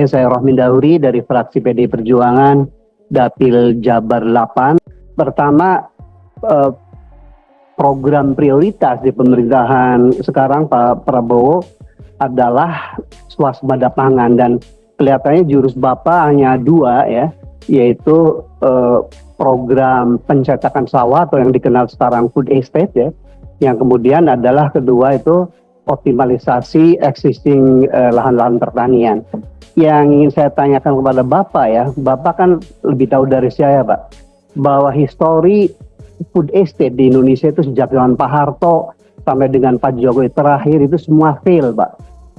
saya Rohmin Dahuri dari fraksi PD Perjuangan, Dapil Jabar 8. Pertama, program prioritas di pemerintahan sekarang Pak Prabowo adalah swasembada pangan, dan kelihatannya jurus Bapak hanya dua ya, yaitu program pencetakan sawah atau yang dikenal sekarang food estate ya. Yang kemudian adalah kedua itu optimalisasi existing lahan-lahan pertanian. Yang ingin saya tanyakan kepada Bapak ya, Bapak kan lebih tahu dari saya Pak, bahwa histori food estate di Indonesia itu sejak zaman Pak Harto sampai dengan Pak Jokowi terakhir itu semua fail Pak,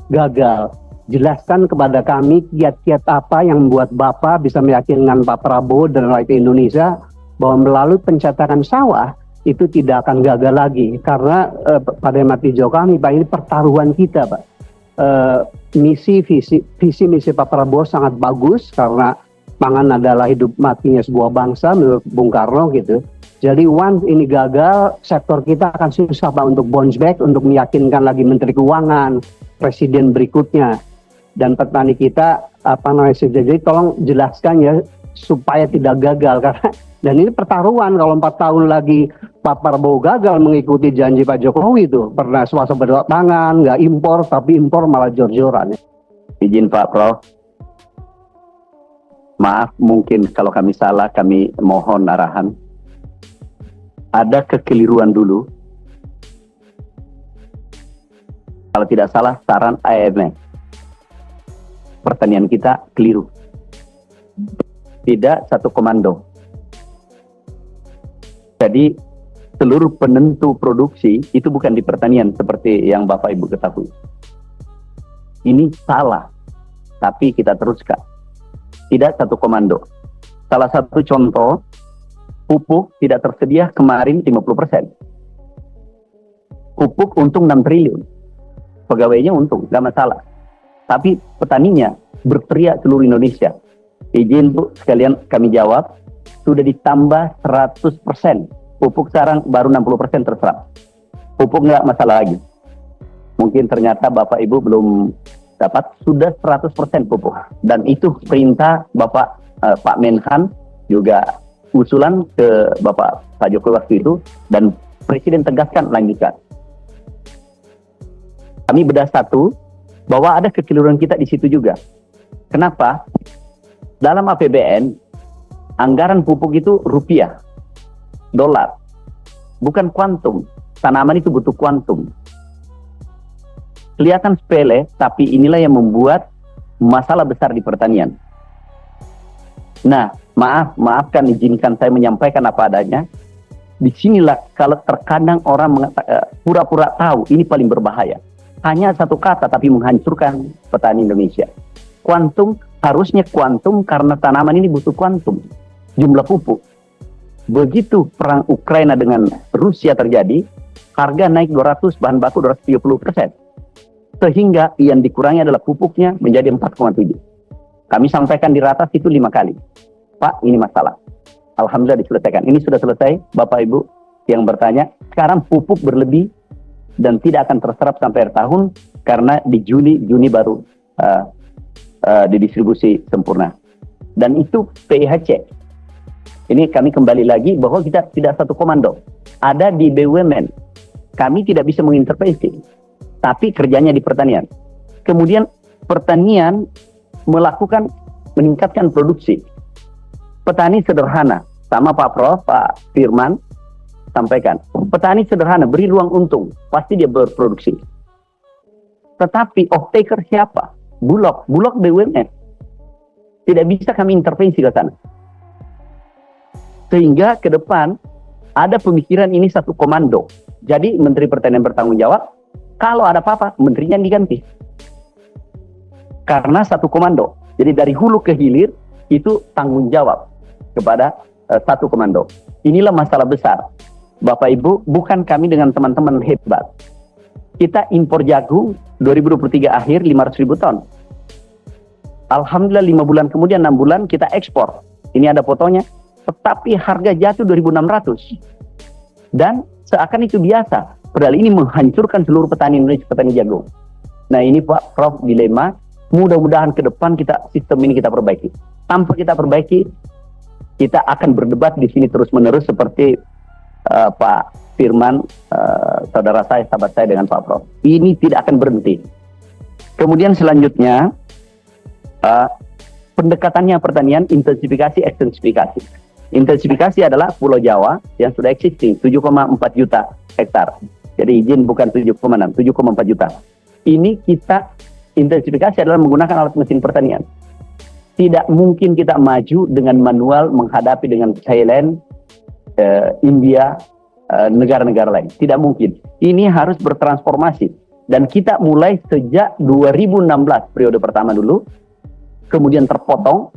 gagal. Jelaskan kepada kami kiat-kiat apa yang membuat Bapak bisa meyakinkan Pak Prabowo dan rakyat Indonesia bahwa melalui pencetakan sawah itu tidak akan gagal lagi, karena pada mati jauh kami Pak, ini pertaruhan kita Pak. Visi misi Pak Prabowo sangat bagus karena pangan adalah hidup matinya sebuah bangsa menurut Bung Karno gitu. Jadi once ini gagal, sektor kita akan susah Pak untuk bounce back, untuk meyakinkan lagi Menteri Keuangan, Presiden berikutnya, dan petani kita jadi tolong jelaskan ya supaya tidak gagal, karena dan ini pertaruhan. Kalau 4 tahun lagi Pak Prabowo gagal mengikuti janji Pak Jokowi itu, pernah swasembada pangan, nggak impor, tapi impor malah jor-joran. Izin Pak Prof, maaf mungkin kalau kami salah, kami mohon arahan. Ada kekeliruan dulu. Kalau tidak salah saran IMF, pertanian kita keliru. Tidak satu komando. Jadi seluruh penentu produksi itu bukan di pertanian seperti yang Bapak Ibu ketahui. Ini salah, tapi kita teruskan. Tidak satu komando. Salah satu contoh, pupuk tidak tersedia kemarin 50%. Pupuk untung 6 triliun. Pegawainya untung, gak masalah. Tapi petaninya berteriak seluruh Indonesia. Izin Bu, sekalian kami jawab, sudah ditambah 100%. Pupuk sekarang baru 60% terserap. Pupuk nggak masalah lagi. Mungkin ternyata Bapak Ibu belum dapat, sudah 100% pupuk. Dan itu perintah Bapak Pak Menhan, juga usulan ke Bapak Pak Jokowi waktu itu, dan Presiden tegaskan lanjutkan. Kami bedah satu, bahwa ada kekeliruan kita di situ juga. Kenapa? Dalam APBN, anggaran pupuk itu rupiah, dolar, bukan kuantum. Tanaman itu butuh kuantum. Kelihatan sepele, tapi inilah yang membuat masalah besar di pertanian. Nah, maafkan, izinkan saya menyampaikan apa adanya. Disinilah kalau terkadang orang pura-pura tahu, ini paling berbahaya. Hanya satu kata tapi menghancurkan petani Indonesia. Kuantum, harusnya kuantum karena tanaman ini butuh kuantum, jumlah pupuk. Begitu perang Ukraina dengan Rusia terjadi, harga naik 200, bahan baku 270%. Sehingga yang dikurangi adalah pupuknya menjadi 4,7. Kami sampaikan di ratas itu 5 kali. Pak, ini masalah. Alhamdulillah diselesaikan. Ini sudah selesai, Bapak Ibu yang bertanya. Sekarang pupuk berlebih dan tidak akan terserap sampai akhir tahun, karena di Juni baru didistribusi sempurna. Dan itu PIHC. Ini kami kembali lagi bahwa kita tidak satu komando. Ada di BUMN. Kami tidak bisa mengintervensi, tapi kerjanya di pertanian. Kemudian pertanian meningkatkan produksi. Petani sederhana, sama Pak Prof, Pak Firman sampaikan. Petani sederhana, beri ruang untung, pasti dia berproduksi. Tetapi off-taker siapa? Bulog BUMN. Tidak bisa kami intervensi ke sana. Sehingga ke depan ada pemikiran ini satu komando. Jadi Menteri Pertanian bertanggung jawab, kalau ada apa-apa, menterinya diganti. Karena satu komando. Jadi dari hulu ke hilir, itu tanggung jawab kepada satu komando. Inilah masalah besar. Bapak Ibu, bukan kami dengan teman-teman hebat. Kita impor jagung 2023 akhir 500.000 ton. Alhamdulillah 5 bulan kemudian, 6 bulan kita ekspor. Ini ada fotonya. Tetapi harga jatuh 2.600. Dan seakan itu biasa. Padahal ini menghancurkan seluruh petani Indonesia, petani jagung. Nah ini Pak Prof dilema. Mudah-mudahan ke depan sistem ini kita perbaiki. Tanpa kita perbaiki, kita akan berdebat di sini terus-menerus seperti Pak Firman, saudara saya, sahabat saya dengan Pak Prof. Ini tidak akan berhenti. Kemudian selanjutnya, pendekatannya pertanian, intensifikasi, ekstensifikasi. Intensifikasi adalah Pulau Jawa yang sudah existing, 7,4 juta hektar. Jadi izin bukan 7,6, 7,4 juta. Ini kita intensifikasi adalah menggunakan alat mesin pertanian. Tidak mungkin kita maju dengan manual menghadapi dengan Thailand, India, negara-negara lain. Tidak mungkin. Ini harus bertransformasi. Dan kita mulai sejak 2016 periode pertama dulu, kemudian terpotong,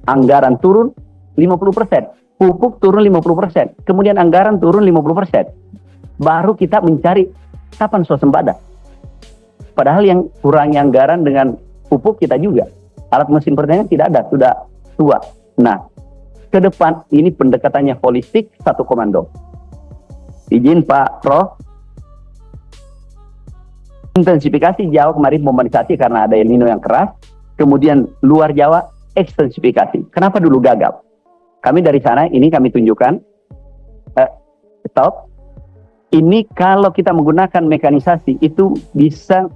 anggaran turun 50%, pupuk turun 50%, kemudian anggaran turun 50%. Baru kita mencari kapan swasembada. Padahal yang kurangnya anggaran dengan pupuk kita juga. Alat mesin pertanian tidak ada, sudah tua. Nah, ke depan ini pendekatannya holistik, satu komando. Izin Pak Prof. Intensifikasi Jawa kemarin mobilisasi karena ada El Nino yang keras. Kemudian luar Jawa ekstensifikasi. Kenapa dulu gagal? Kami dari sana, ini kami tunjukkan. Stop. Ini kalau kita menggunakan mekanisasi itu bisa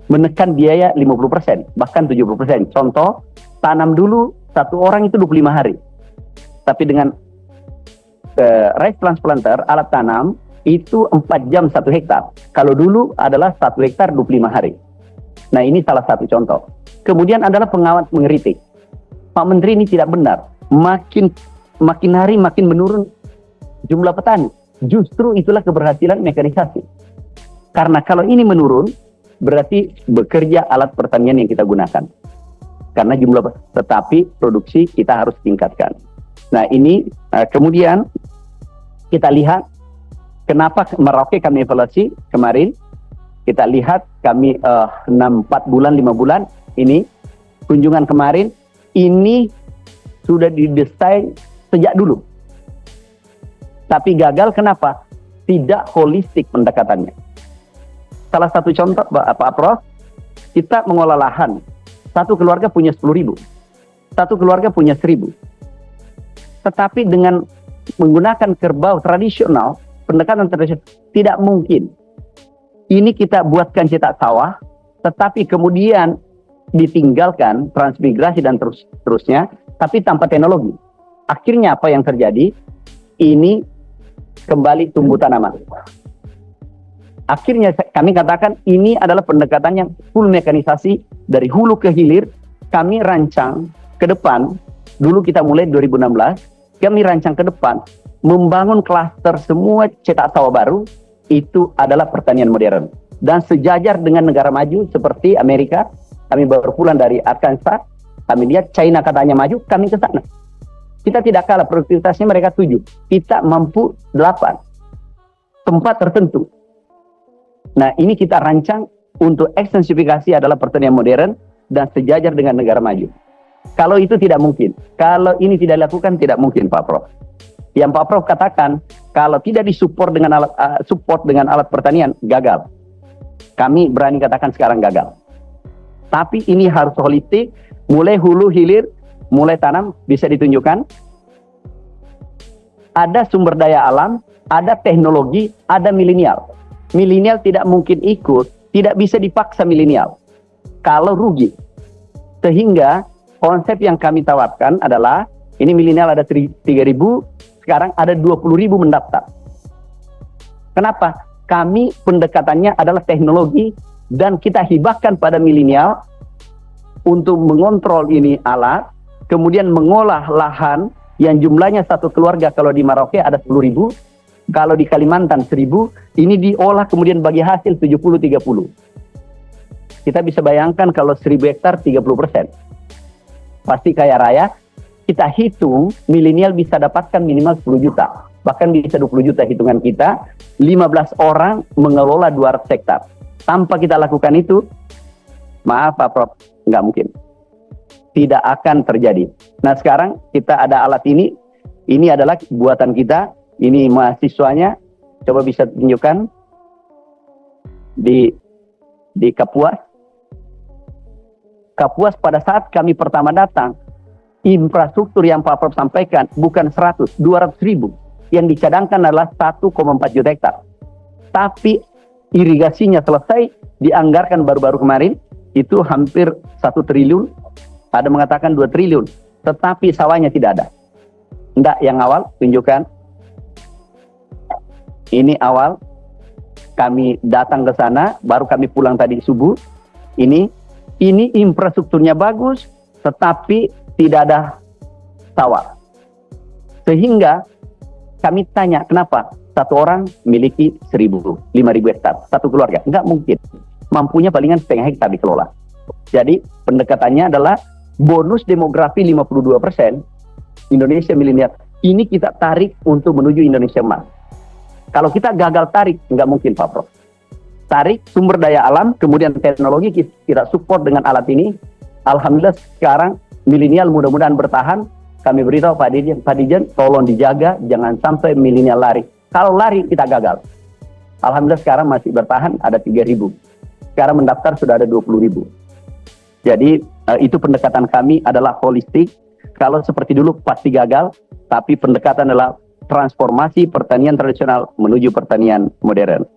menekan biaya 50%, bahkan 70%. Contoh, tanam dulu satu orang itu 25 hari. Tapi dengan rice transplanter, alat tanam, itu 4 jam 1 hektar. Kalau dulu adalah 1 hektar 25 hari. Nah, ini salah satu contoh. Kemudian adalah pengawat mengeritik. Pak Menteri ini tidak benar. Makin hari makin menurun jumlah petani. Justru itulah keberhasilan mekanisasi. Karena kalau ini menurun, berarti bekerja alat pertanian yang kita gunakan. Karena tetapi produksi kita harus tingkatkan. Nah, ini kemudian kita lihat kenapa Merauke kami evaluasi kemarin. Kita lihat kami 4 bulan, 5 bulan ini kunjungan kemarin, ini sudah didesain sejak dulu. Tapi gagal kenapa? Tidak holistik pendekatannya. Salah satu contoh Pak Prof, kita mengolah lahan. Satu keluarga punya 10.000. Satu keluarga punya 1.000. Tetapi dengan menggunakan kerbau tradisional, pendekatan tradisional, tidak mungkin. Ini kita buatkan cetak sawah, tetapi kemudian ditinggalkan transmigrasi dan terusnya, tapi tanpa teknologi. Akhirnya apa yang terjadi? Ini kembali tumbuh tanaman. Akhirnya kami katakan ini adalah pendekatan yang full mekanisasi dari hulu ke hilir. Kami rancang ke depan, dulu kita mulai 2016, kami rancang ke depan membangun klaster semua cetak sawah baru, itu adalah pertanian modern. Dan sejajar dengan negara maju seperti Amerika, kami baru pulang dari Arkansas, kami lihat China katanya maju, kami ke sana. Kita tidak kalah, produktivitasnya mereka 7, kita mampu 8. Tempat tertentu. Nah, ini kita rancang untuk ekstensifikasi adalah pertanian modern dan sejajar dengan negara maju. Kalau itu tidak mungkin. Kalau ini tidak dilakukan, tidak mungkin, Pak Prof. Yang Pak Prof katakan, kalau tidak disupport dengan alat pertanian, gagal. Kami berani katakan sekarang gagal. Tapi ini harus holistik, mulai hulu hilir, mulai tanam, bisa ditunjukkan. Ada sumber daya alam, ada teknologi, ada milenial. Milenial tidak mungkin ikut, tidak bisa dipaksa milenial. Kalau rugi. Sehingga konsep yang kami tawarkan adalah, ini milenial ada 3.000, sekarang ada 20.000 mendaftar. Kenapa? Kami pendekatannya adalah teknologi dan kita hibahkan pada milenial untuk mengontrol ini alat, kemudian mengolah lahan yang jumlahnya satu keluarga kalau di Merauke ada 10.000, kalau di Kalimantan 1.000, ini diolah kemudian bagi hasil 70-30. Kita bisa bayangkan kalau 1.000 hektar 30%. Pasti kaya raya. Kita hitung milenial bisa dapatkan minimal 10 juta. Bahkan bisa 20 juta hitungan kita. 15 orang mengelola 200 hektar. Tanpa kita lakukan itu, maaf Pak Prof, nggak mungkin. Tidak akan terjadi. Nah sekarang kita ada alat ini. Ini adalah buatan kita. Ini mahasiswanya. Coba bisa tunjukkan. Di Kapuas. Kapuas pada saat kami pertama datang, infrastruktur yang Pak Prof sampaikan bukan 100, 200 ribu. Yang dicadangkan adalah 1,4 juta hektar. Tapi irigasinya selesai, dianggarkan baru-baru kemarin, itu hampir 1 triliun, ada mengatakan 2 triliun. Tetapi sawahnya tidak ada. Enggak, yang awal, tunjukkan. Ini awal, kami datang ke sana, baru kami pulang tadi subuh. Ini infrastrukturnya bagus, tetapi tidak ada sawah. Sehingga kami tanya, kenapa satu orang miliki 5.000 hektar, satu keluarga? Enggak mungkin. Mampunya palingan setengah hektar dikelola. Jadi pendekatannya adalah bonus demografi 52%, Indonesia milenial. Ini kita tarik untuk menuju Indonesia emas. Kalau kita gagal tarik, enggak mungkin Pak Prof. Tarik sumber daya alam, kemudian teknologi kita support dengan alat ini. Alhamdulillah sekarang milenial mudah-mudahan bertahan. Kami beritahu Pak Dirjen, tolong dijaga, jangan sampai milenial lari. Kalau lari kita gagal. Alhamdulillah sekarang masih bertahan, ada 3.000. Sekarang mendaftar sudah ada 20.000. Jadi itu pendekatan kami adalah holistik. Kalau seperti dulu pasti gagal, tapi pendekatan adalah transformasi pertanian tradisional menuju pertanian modern.